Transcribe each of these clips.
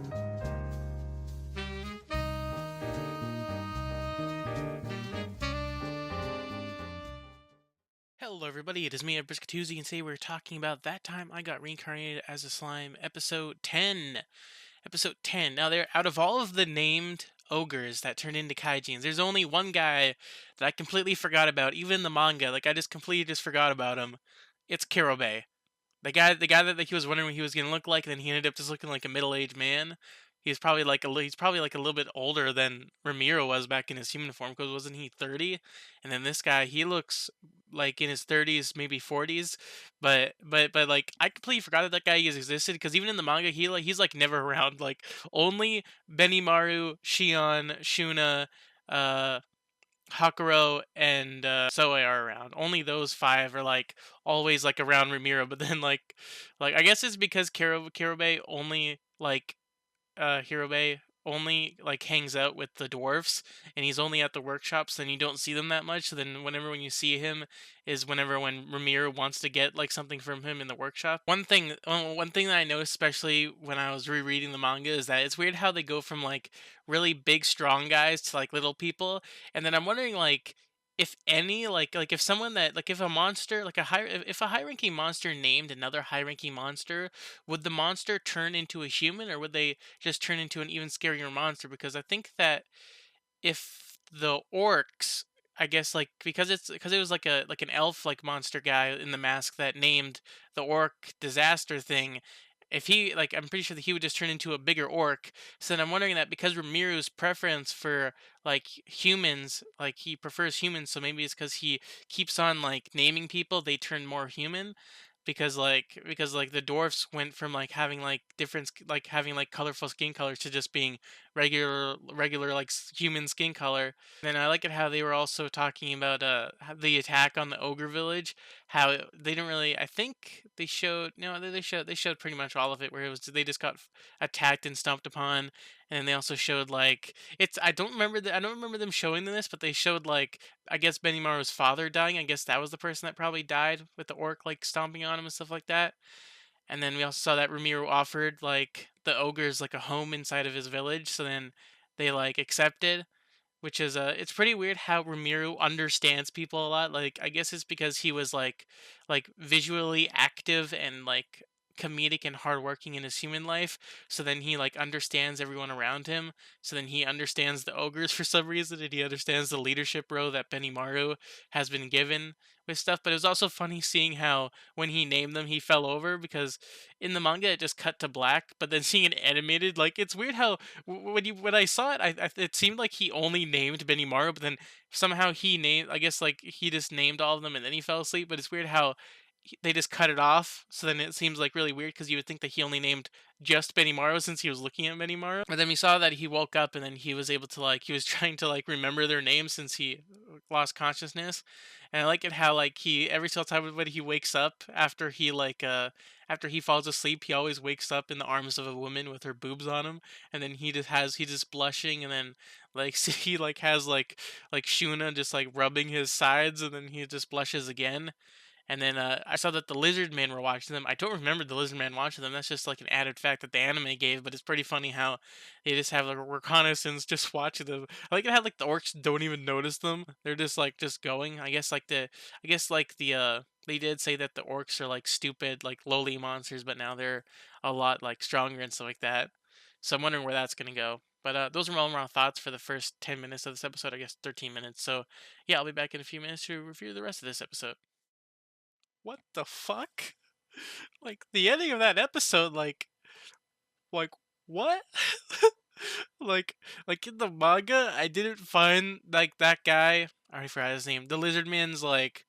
Hello everybody, it is me, Briskatoozy, and today we're talking about That Time I Got Reincarnated as a Slime, episode 10. Episode 10. Now, there, out of all of the named ogres that turn into kaijins, there's only one guy that I completely forgot about, even in the manga. Like, I just completely just forgot about him. It's Kirobe. The guy that he was wondering what he was gonna look like, and then he ended up just looking like a middle-aged man. He's probably like a little bit older than Ramiro was back in his human form, because wasn't he 30? And then this guy, he looks like in his 30s, maybe 40s. But like I completely forgot that guy existed, because even in the manga, he's like never around. Like only Benimaru, Shion, Shuna, uh Hakuro and Soe are around. Only those five are like always like around Ramiro. But then like I guess it's because Kirobe only like Hirobe only like hangs out with the dwarfs, and he's only at the workshops, then you don't see them that much. So then when you see him is whenever when Ramiro wants to get like something from him in the workshop. One thing that I noticed, especially when I was rereading the manga, is that it's weird how they go from like really big strong guys to like little people. And then I'm wondering like if any like if someone that like if a monster like a high if a high ranking monster named another high ranking monster, would the monster turn into a human, or would they just turn into an even scarier monster? Because I think that if the orcs, I guess like because it was like an elf like monster guy in the mask that named the orc disaster thing. If he like, I'm pretty sure that he would just turn into a bigger orc. So then I'm wondering that because Ramiro's preference for like humans, like he prefers humans, so maybe it's because he keeps on like naming people, they turn more human. Because the dwarfs went from like having like like having like colorful skin colors to just being regular like human skin color. And I like it how they were also talking about the attack on the ogre village. They didn't really. I think they showed no. They showed pretty much all of it, where it was they just got attacked and stomped upon. And then they also showed like it's. I don't remember them showing this, but they showed like I guess Benimaru's father dying. I guess that was the person that probably died with the orc like stomping on him and stuff like that. And then we also saw that Ramiro offered like the ogres like a home inside of his village. So then they like accepted, which is it's pretty weird how Ramiro understands people a lot. Like I guess it's because he was like visually active and like comedic and hardworking in his human life. So then he like understands everyone around him. So then he understands the ogres for some reason, and he understands the leadership role that Benimaru has been given with stuff. But it was also funny seeing how when he named them, he fell over, because in the manga it just cut to black. But then seeing it animated, like it's weird how when I saw it, it seemed like he only named Benimaru, but then somehow he named. I guess like he just named all of them and then he fell asleep. But it's weird how they just cut it off. So then it seems like really weird, because you would think that he only named just Benimaru since he was looking at Benimaru. But then we saw that he woke up, and then he was able to like he was trying to like remember their names since he lost consciousness. And I like it how like he every single time when he wakes up after he falls asleep, he always wakes up in the arms of a woman with her boobs on him. And then he's just blushing, and then like he like has like Shuna just like rubbing his sides, and then he just blushes again. And then I saw that the lizard men were watching them. I don't remember the lizard man watching them. That's just like an added fact that the anime gave. But it's pretty funny how they just have like a reconnaissance just watching them. I like it how like the orcs don't even notice them. They're just like just going. I guess like the they did say that the orcs are like stupid like lowly monsters, but now they're a lot like stronger and stuff like that. So I'm wondering where that's gonna go. But those are all my thoughts for the first 10 minutes of this episode. I guess 13 minutes. So yeah, I'll be back in a few minutes to review the rest of this episode. What the fuck? Like the ending of that episode, like what? like like in the manga, I didn't find like that guy. I already forgot his name. The lizard man's like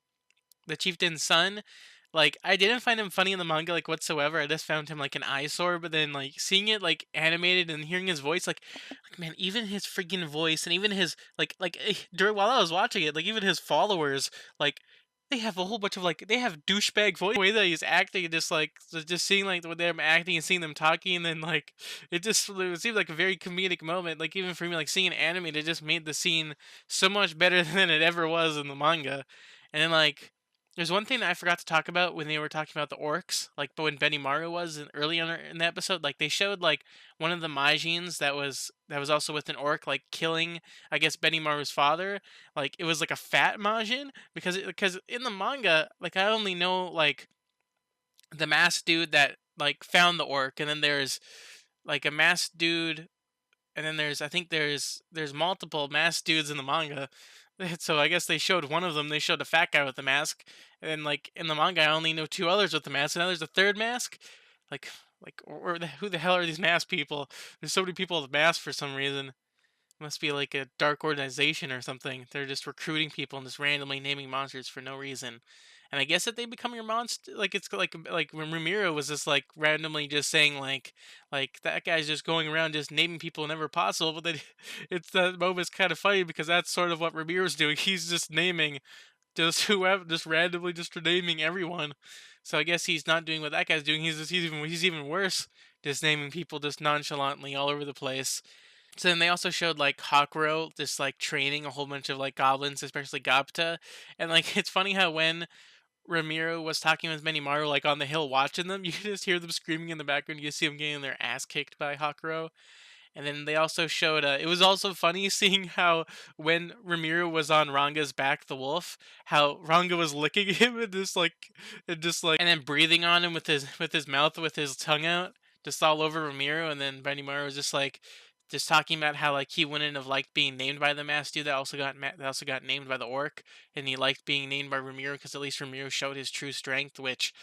the chieftain's son. Like I didn't find him funny in the manga like whatsoever. I just found him like an eyesore. But then like seeing it like animated and hearing his voice, like man, even his freaking voice and even his during while I was watching it, like even his followers, like they have a whole bunch of like they have douchebag voice. The way that he's acting, and just seeing like when they're acting and seeing them talking, and then like it seemed like a very comedic moment. Like even for me, like seeing an anime, it just made the scene so much better than it ever was in the manga. And then like There's one thing that I forgot to talk about when they were talking about the orcs, like, but when Benimaru was early on in the episode, like they showed like one of the Majins that was also with an orc, like killing, I guess, Benimaru's father. Like it was like a fat Majin because in the manga, like I only know like the masked dude that like found the orc, and then there's like a masked dude, and then I think there's multiple masked dudes in the manga. So I guess they showed one of them. They showed a fat guy with the mask, and then like in the manga, I only know two others with the mask. And now there's a third mask. Like who the hell are these masked people? There's so many people with masks for some reason. Must be like a dark organization or something. They're just recruiting people and just randomly naming monsters for no reason. And I guess that they become your monster. Like it's like when Ramiro was just like randomly just saying like that guy's just going around just naming people whenever possible. But then it's that moment's kind of funny because that's sort of what Ramiro's doing. He's just naming just whoever, just randomly just naming everyone. So I guess he's not doing what that guy's doing. He's even worse, just naming people just nonchalantly all over the place. So then they also showed like Hakuro just like training a whole bunch of like goblins, especially Gapta. And like it's funny how when Ramiro was talking with Benimaru like on the hill watching them, you can just hear them screaming in the background. You see them getting their ass kicked by Hakuro. And then they also showed. It was also funny seeing how when Ramiro was on Ranga's back, the wolf, how Ranga was licking him and then breathing on him with his mouth with his tongue out, just all over Ramiro. And then Benimaru was just talking about how like he wouldn't have liked being named by the masked dude that also got named by the orc, and he liked being named by Ramiro because at least Ramiro showed his true strength, which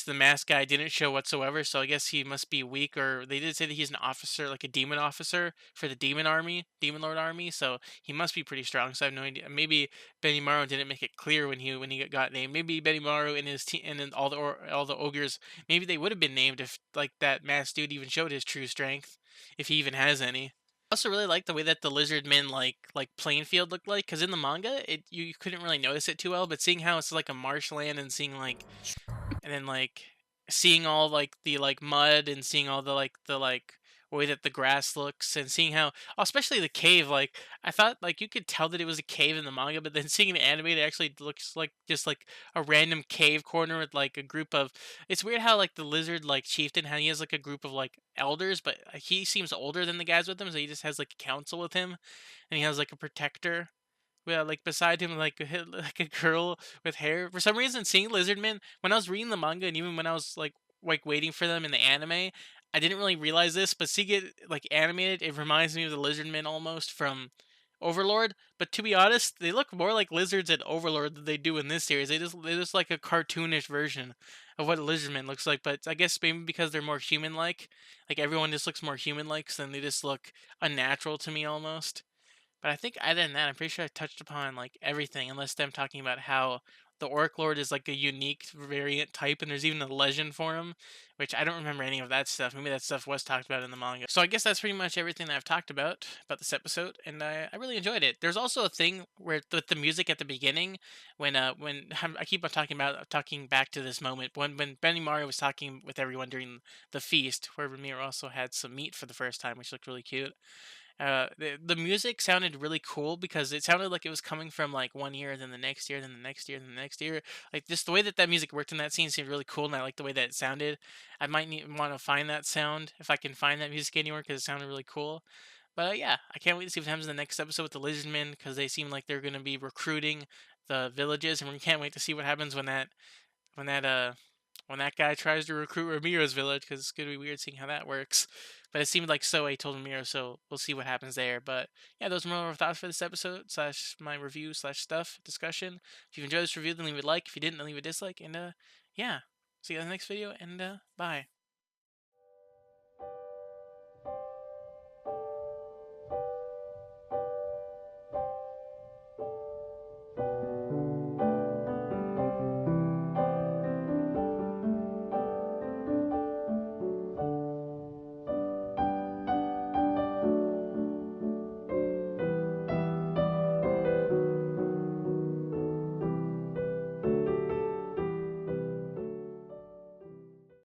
the masked guy didn't show whatsoever. So I guess he must be weak, or they did say that he's an officer, like a demon officer for the demon lord army. So he must be pretty strong. So I have no idea. Maybe Benimaru didn't make it clear when he got named. Maybe Benimaru and his team and then all the ogres, maybe they would have been named if like that masked dude even showed his true strength, if he even has any. I also really like the way that the lizard men like playing field looked like, because in the manga you couldn't really notice it too well, but seeing how it's like a marshland and seeing like and then like seeing all like the like mud and seeing all the way that the grass looks and seeing how especially the cave, like I thought like you could tell that it was a cave in the manga, but then seeing the anime it actually looks like just like a random cave corner with like a group of, it's weird how like the lizard like chieftain, how he has like a group of like elders, but he seems older than the guys with him, so he just has like a council with him, and he has like a protector, yeah, like beside him, like like a girl with hair. For some reason, seeing Lizardmen when I was reading the manga, and even when I was like waiting for them in the anime, I didn't really realize this. But seeing it like animated, it reminds me of the Lizardmen almost from Overlord. But to be honest, they look more like lizards in Overlord than they do in this series. They just like a cartoonish version of what a Lizardman looks like. But I guess maybe because they're more human-like, like everyone just looks more human-like, so then they just look unnatural to me almost. But I think other than that, I'm pretty sure I touched upon like everything, unless them talking about how the Orc Lord is like a unique variant type, and there's even a legend for him, which I don't remember any of that stuff. Maybe that stuff was talked about in the manga. So I guess that's pretty much everything that I've talked about this episode, and I really enjoyed it. There's also a thing where with the music at the beginning, when I keep on talking back to this moment when Benny Mario was talking with everyone during the feast, where Ramiro also had some meat for the first time, which looked really cute. The music sounded really cool because it sounded like it was coming from like one year, then the next year, then the next year, then the next year. Like just the way that music worked in that scene seemed really cool, and I like the way that it sounded. I might want to find that sound if I can find that music anywhere because it sounded really cool. But yeah, I can't wait to see what happens in the next episode with the Lizardmen because they seem like they're going to be recruiting the villages, and we can't wait to see what happens when that uh when that guy tries to recruit Ramiro's village, because it's gonna be weird seeing how that works. But it seemed like Soe told Ramiro, so we'll see what happens there. But yeah, those are my thoughts for this episode slash my review slash stuff discussion. If you enjoyed this review, then leave a like. If you didn't, then leave a dislike. And yeah, see you in the next video. And bye.